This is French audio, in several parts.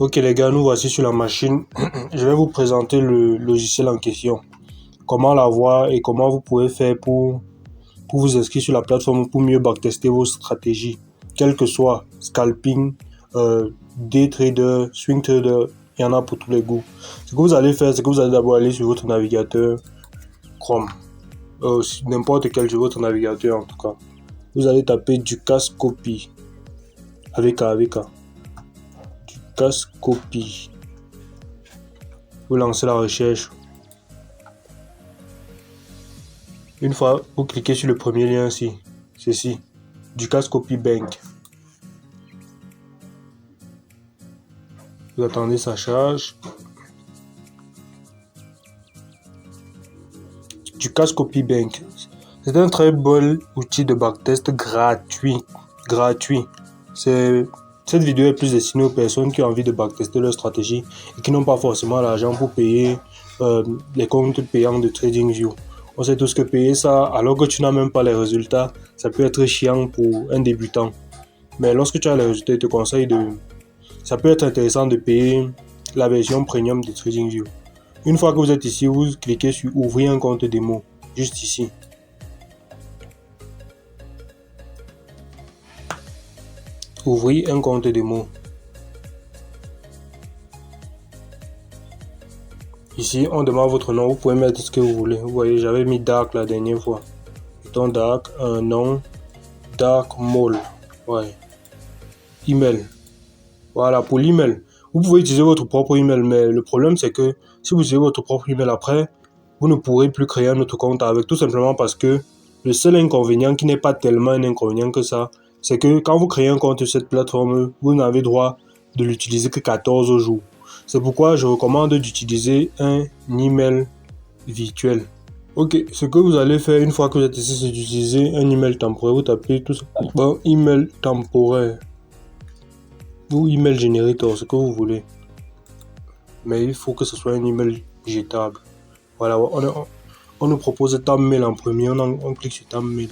Ok les gars, nous voici sur la machine. Je vais vous présenter le logiciel en question. Comment l'avoir et comment vous pouvez faire pour vous inscrire sur la plateforme pour mieux backtester vos stratégies. Quel que soit scalping, day trader, swing trader, il y en a pour tous les goûts. Ce que vous allez faire, c'est que vous allez d'abord aller sur votre navigateur Chrome. N'importe quel sur votre navigateur en tout cas. Vous allez taper Dukascopy avec A. Dukascopy. Vous lancez la recherche. Une fois, vous cliquez sur le premier lien ici, ceci, Dukascopy Bank. Vous attendez sa charge. Dukascopy Bank, c'est un très bon outil de backtest gratuit. Cette vidéo est plus destinée aux personnes qui ont envie de backtester leur stratégie et qui n'ont pas forcément l'argent pour payer les comptes payants de TradingView. On sait tous que payer ça alors que tu n'as même pas les résultats, ça peut être chiant pour un débutant. Mais lorsque tu as les résultats, je te conseille ça peut être intéressant de payer la version premium de TradingView. Une fois que vous êtes ici, vous cliquez sur ouvrir un compte démo, juste ici. Ouvrir un compte démo. Ici, on demande votre nom. Vous pouvez mettre ce que vous voulez. Vous voyez, j'avais mis Dark la dernière fois. Mettons Dark, un nom, Dark Mall. Ouais. Email. Voilà, pour l'email. Vous pouvez utiliser votre propre email, mais le problème c'est que si vous utilisez votre propre email après, vous ne pourrez plus créer un autre compte avec, tout simplement parce que le seul inconvénient, qui n'est pas tellement un inconvénient que ça, c'est que quand vous créez un compte sur cette plateforme, vous n'avez droit de l'utiliser que 14 jours. C'est pourquoi je recommande d'utiliser un email virtuel. Ok, ce que vous allez faire une fois que vous êtes ici, c'est d'utiliser un email temporaire. Vous tapez tout ça. Bon, email temporaire. Ou email generator, ce que vous voulez. Mais il faut que ce soit un email jetable. Voilà, on nous propose Tab Mail en premier, on clique sur Tab Mail.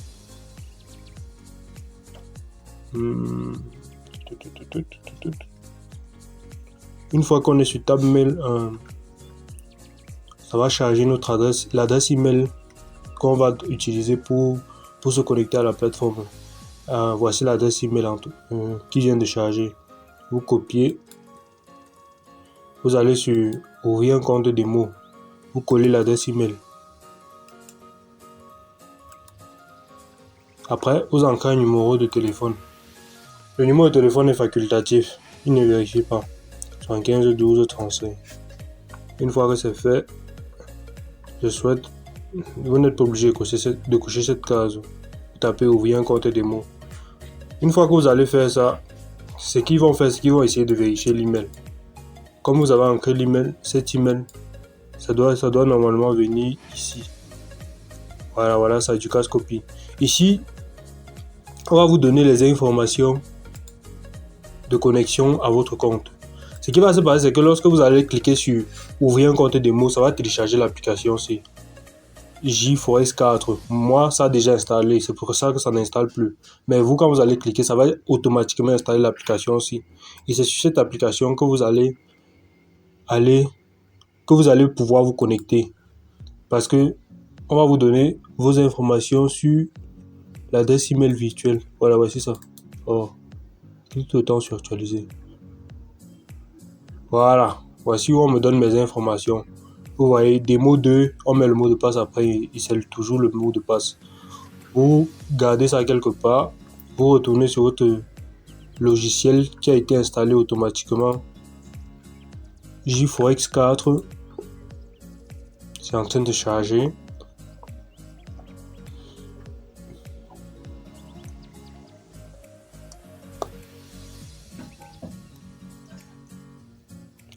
Une fois qu'on est sur Tab Mail, ça va charger notre adresse, l'adresse email qu'on va utiliser pour se connecter à la plateforme. Voici l'adresse email qui vient de charger. Vous copiez, vous allez sur ouvrir un compte démo, vous collez l'adresse email. Après, vous entrez un numéro de téléphone. Le numéro de téléphone est facultatif, il ne vérifie pas. 75 12 35. Une fois que c'est fait, vous n'êtes pas obligé de cocher cette case. Vous tapez ouvrir un compte démo. Une fois que vous allez faire ça, ce qu'ils vont faire, c'est qu'ils vont essayer de vérifier l'email. Comme vous avez ancré l'email, cet email, ça doit normalement venir ici. Voilà, ça Dukascopy. Ici, on va vous donner les informations de connexion à votre compte. Ce qui va se passer, c'est que lorsque vous allez cliquer sur ouvrir un compte démo, ça va télécharger l'application, c'est JForex 4. Moi, ça a déjà installé, c'est pour ça que ça n'installe plus. Mais vous, quand vous allez cliquer, ça va automatiquement installer l'application aussi. Et c'est sur cette application que vous allez pouvoir vous connecter. Parce que on va vous donner vos informations sur l'adresse email virtuelle. Voilà, voici ça. Clique autant sur actualiser. Voilà, voici où on me donne mes informations. Vous voyez, démo 2, on met le mot de passe après, et c'est toujours le mot de passe. Vous gardez ça quelque part, vous retournez sur votre logiciel qui a été installé automatiquement. JForex 4, c'est en train de charger.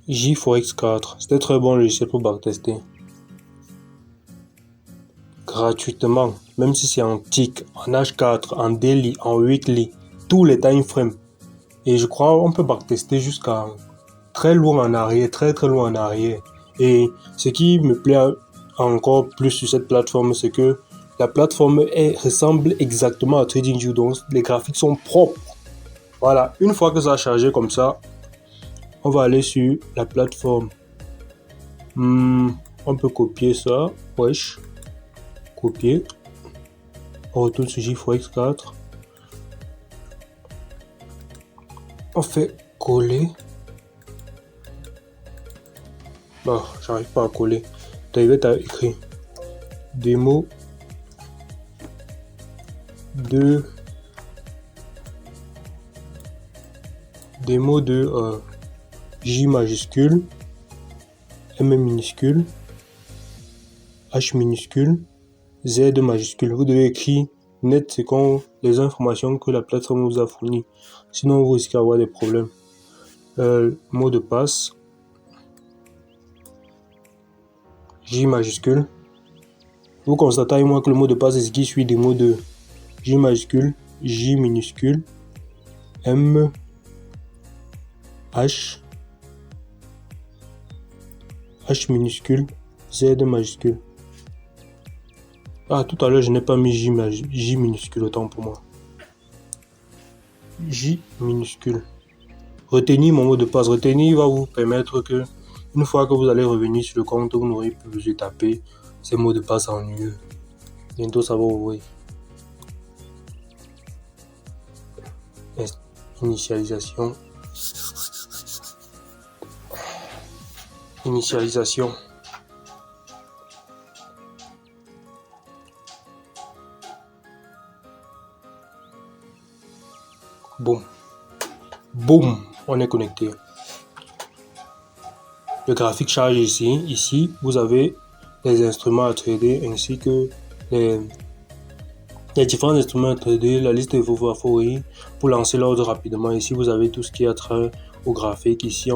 JForex 4, c'est un très bon logiciel pour backtester. Gratuitement, même si c'est en tick, en H4, en daily, en weekly, tous les time frames. Et je crois on peut backtester jusqu'à très loin en arrière, très loin en arrière. Et ce qui me plaît encore plus sur cette plateforme, c'est que la plateforme ressemble exactement à TradingView, donc les graphiques sont propres. Voilà, une fois que ça a chargé comme ça, on va aller sur la plateforme. On peut copier ça. Wesh. Copier. On retourne sur J4X4. On fait coller. Bon, j'arrive pas à coller. David a écrit démo de J majuscule, M minuscule, H minuscule, Z majuscule. Vous devez écrire net c'est quand les informations que la plateforme vous a fournies. Sinon, vous risquez d'avoir des problèmes. Mot de passe. J majuscule. Vous constatez avec moi que le mot de passe est ce qui suit des mots de J majuscule, J minuscule, M, H minuscule, Z majuscule. Ah, tout à l'heure, je n'ai pas mis J minuscule, autant pour moi. J minuscule. Retenir mon mot de passe. Retenir va vous permettre que, une fois que vous allez revenir sur le compte, vous n'aurez plus besoin de taper ces mots de passe ennuyeux. Bientôt, ça va ouvrir. Initialisation. Boum. Boum. On est connecté. Le graphique charge ici. Ici, vous avez les instruments à trader ainsi que les différents instruments à trader, la liste de vos favoris pour lancer l'ordre rapidement. Ici, vous avez tout ce qui est trait au graphique. Ici,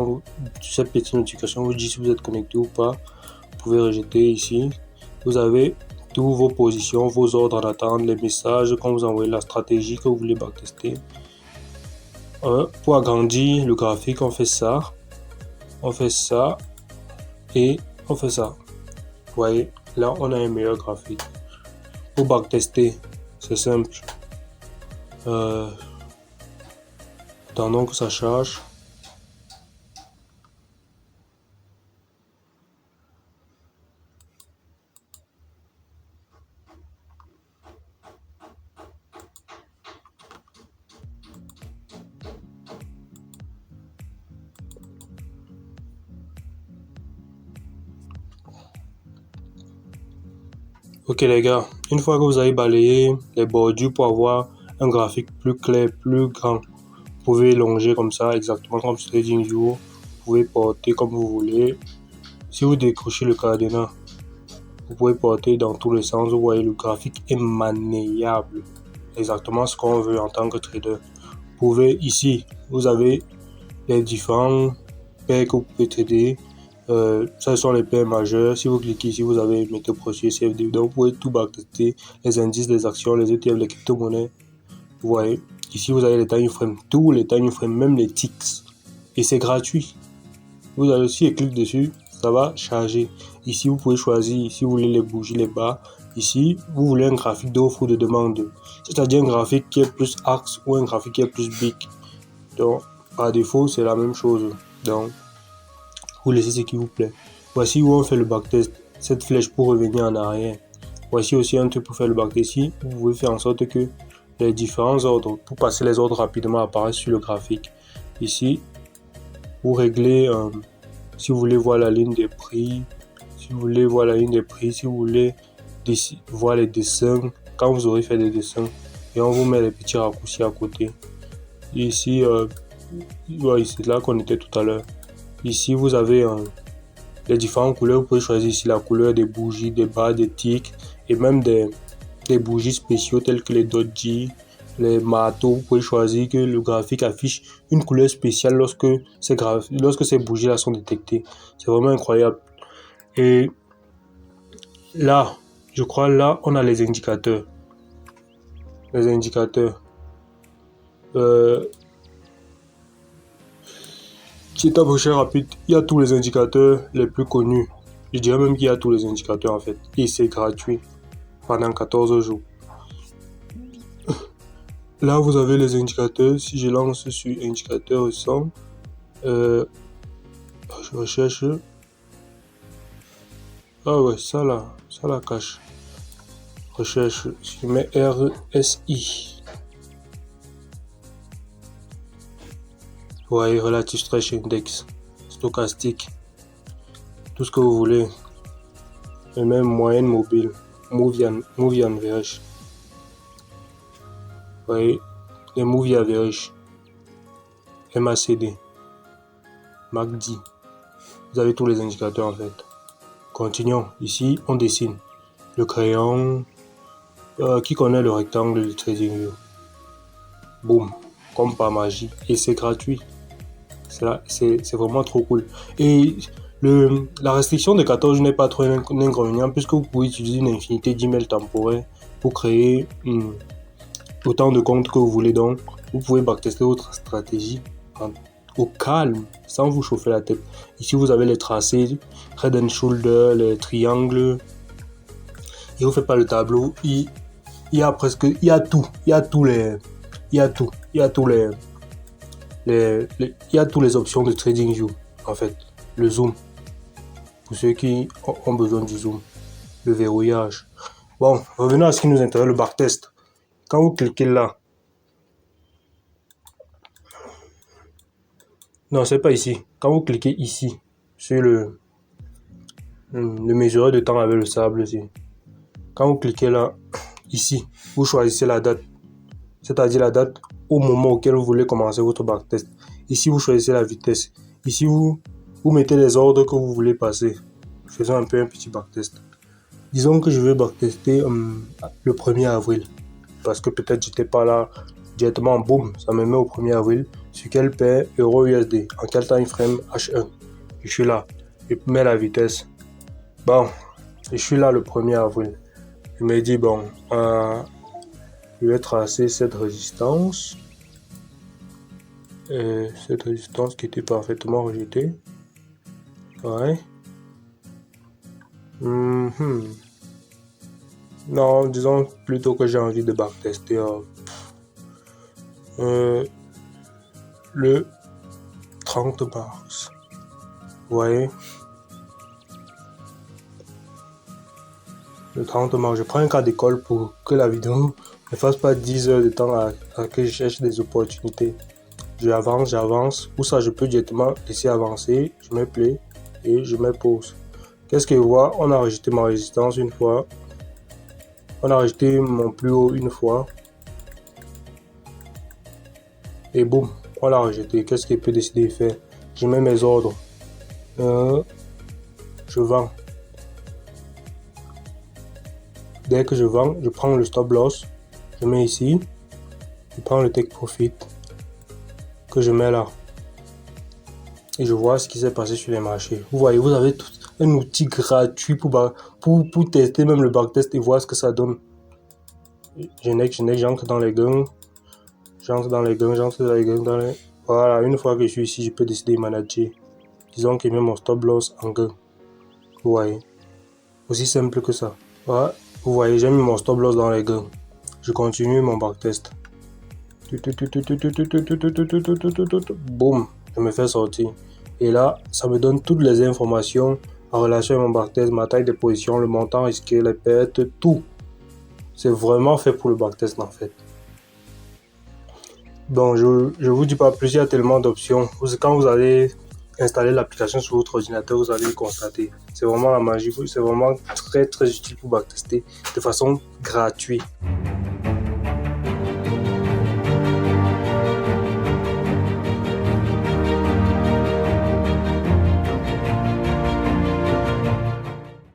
cette petite notification vous dit si vous êtes connecté ou pas. Vous pouvez rejeter ici. Vous avez toutes vos positions, vos ordres en attente, les messages quand vous envoyez la stratégie que vous voulez backtester. Pour agrandir le graphique, on fait ça et on fait ça. Vous voyez, là on a un meilleur graphique. Pour backtester, c'est simple. Attendons que ça charge. Ok les gars, une fois que vous avez balayé les bordures pour avoir un graphique plus clair, plus grand, vous pouvez longer comme ça, exactement comme sur TradingView. Vous pouvez porter comme vous voulez. Si vous décrochez le cadenas, vous pouvez porter dans tous les sens. Vous voyez, le graphique est maniable. Exactement ce qu'on veut en tant que trader. Vous pouvez ici, vous avez les différents paires que vous pouvez trader. Ça sont les paires majeures. Si vous cliquez ici, vous avez métaux précieux, CFD. Donc, vous pouvez tout backtester, les indices, les actions, les ETF, les crypto-monnaies. Vous voyez, ici, vous avez les time frames, tous les time frames, même les ticks. Et c'est gratuit. Vous allez aussi cliquer dessus, ça va charger. Ici, vous pouvez choisir si vous voulez les bougies, les bas. Ici, vous voulez un graphique d'offre ou de demande. C'est-à-dire un graphique qui est plus axe ou un graphique qui est plus big. Donc, par défaut, c'est la même chose. Donc, vous laissez ce qui vous plaît. Voici où on fait le backtest. Cette flèche pour revenir en arrière. Voici aussi un truc pour faire le backtest. Ici, vous pouvez faire en sorte que les différents ordres, pour passer les ordres rapidement, apparaissent sur le graphique. Ici, vous réglez si vous voulez voir la ligne des prix, si vous voulez voir la ligne des prix, si vous voulez voir les dessins, quand vous aurez fait des dessins, et on vous met les petits raccourcis à côté. Ici, c'est là qu'on était tout à l'heure. Ici, vous avez les différentes couleurs. Vous pouvez choisir ici la couleur des bougies, des bas, des ticks et même des bougies spéciaux telles que les doji, les marteaux. Vous pouvez choisir que le graphique affiche une couleur spéciale lorsque ces bougies-là sont détectées. C'est vraiment incroyable. Et là, je crois là, on a les indicateurs. Les indicateurs. Petit approche rapide, il y a tous les indicateurs les plus connus. Je dirais même qu'il y a tous les indicateurs en fait. Et c'est gratuit pendant 14 jours. Là, vous avez les indicateurs. Si je lance sur indicateur récent, Je recherche. Ah ouais, ça la cache. Recherche, je mets RSI. Ouais, Relative Stretch Index, stochastique, tout ce que vous voulez. Et même moyenne mobile, Movie Average. Vous voyez, les Movie Average, MACD, MACD. Vous avez tous les indicateurs en fait. Continuons. Ici, on dessine le crayon. Qui connaît le rectangle de TradingView? Boum, comme par magie. Et c'est gratuit. C'est vraiment trop cool. Et la restriction de 14 n'est pas trop un inconvénient puisque vous pouvez utiliser une infinité d'emails temporaires pour créer autant de comptes que vous voulez. Donc, vous pouvez backtester votre stratégie au calme, sans vous chauffer la tête. Ici, vous avez les tracés, Head and Shoulder, les triangles. Et vous faites pas le tableau. Il y a tout. Il y a tous les options de TradingView, en fait. Le zoom, pour ceux qui ont besoin du zoom. Le verrouillage. Bon, revenons à ce qui nous intéresse, le backtest. Quand vous cliquez là, non, c'est pas ici. Quand vous cliquez ici, sur le mesureur de temps avec le sable ici. Quand vous cliquez là, ici, vous choisissez la date. C'est-à-dire la date au moment auquel vous voulez commencer votre backtest. Ici, vous choisissez la vitesse. Ici, vous mettez les ordres que vous voulez passer. Faisons un peu un petit backtest. Disons que je vais backtester le 1er avril. Parce que peut-être j'étais pas là directement, boum, ça me met au 1er avril. Sur quel paire EURUSD, en quel time frame H1. Je suis là. Je mets la vitesse. Bon, je suis là le 1er avril. Je me dis, bon, je vais tracer cette résistance. Et cette résistance qui était parfaitement rejetée. Ouais. Non, disons plutôt que j'ai envie de backtester le 30 mars. Vous voyez? Le 30 mars, je prends un cas d'école pour que la vidéo ne fasse pas 10 heures de temps à que je cherche des opportunités. J'avance. Ou ça, je peux directement laisser avancer. Je mets play et je mets pause. Qu'est-ce que je vois? On a rejeté ma résistance une fois. On a rejeté mon plus haut une fois. Et boum, on l'a rejeté. Qu'est-ce qu'il peut décider de faire? Je mets mes ordres. Je vends. Dès que je vends, je prends le stop loss. Je mets ici. Je prends le take profit que je mets là. Et je vois ce qui s'est passé sur les marchés. Vous voyez, vous avez tout un outil gratuit pour tester même le backtest et voir ce que ça donne. J'entre dans les gains. Voilà, une fois que je suis ici, je peux décider de manager. Disons que je mets mon stop loss en gain. Vous voyez. Aussi simple que ça. Voilà. Vous voyez, j'ai mis mon stop loss dans les gains. Je continue mon backtest. Boum, je me fais sortir. Et là, ça me donne toutes les informations en relation avec mon backtest, ma taille de position, le montant risqué, les pertes, tout. C'est vraiment fait pour le backtest en fait. Bon, je vous dis pas plus, il y a tellement d'options. Quand vous allez installer l'application sur votre ordinateur, vous allez le constater. C'est vraiment la magie, c'est vraiment très très utile pour backtester de façon gratuite.